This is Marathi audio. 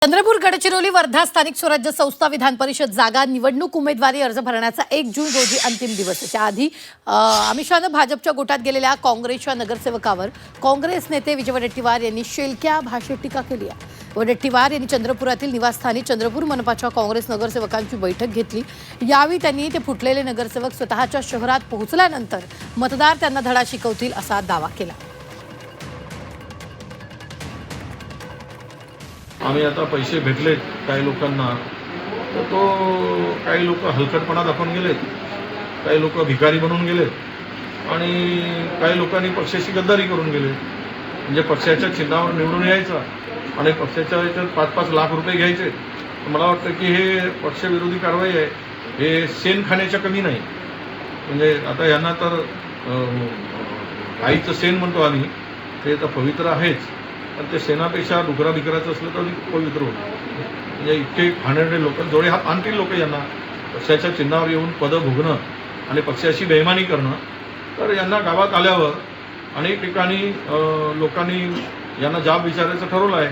चंद्रपूर, गडचिरोली, वर्धा स्थानिक स्वराज्य संस्था विधान परिषद जागा निवडणूक उमेदवारी अर्ज भरण्याचा 1 जून रोजी अंतिम दिवस. त्याआधी अमित शहानं भाजपच्या गोटात गेलेल्या काँग्रेसच्या नगरसेवकावर काँग्रेस नेते विजय वडेट्टीवार यांनी शेलक्या भाषेत टीका केली आहे. वडेट्टीवार यांनी चंद्रपुरातील निवासस्थानी चंद्रपूर मनपाच्या काँग्रेस नगरसेवकांची बैठक घेतली. यावेळी त्यांनी ते फुटलेले नगरसेवक स्वतःच्या शहरात पोहोचल्यानंतर मतदार त्यांना धडा शिकवतील असा दावा केला. आम्ही आता पैसे भेटलेत काही लोकांना, तर तो काही लोक हलकटपणा दाखवून गेलेत, काही लोक भिकारी बनून गेलेत आणि काही लोकांनी पक्षाची गद्दारी करून गेले. म्हणजे पक्षाच्या चिन्हावर निवडून यायचा आणि पक्षाच्या याच्यात 5-5 लाख रुपये घ्यायचे. मला वाटतं की हे पक्षविरोधी कारवाई आहे. हे शेण खाण्याच्या कमी नाही. म्हणजे आता यांना तर आईचं शेण म्हणतो आम्ही, ते तर पवित्र आहेच, पण ते शेणापेक्षा डुकरा भिकराचं असलं तर पवित्र होतं. म्हणजे इतके घाणेरडे लोक, जोडे हात आणतील लोक यांना पक्षाच्या चिन्हावर येऊन पदं भोगणं आणि पक्षाची बेईमानी करणं. तर यांना गावात आल्यावर अनेक ठिकाणी लोकांनी यांना जाब विचारायचं ठरवलं आहे.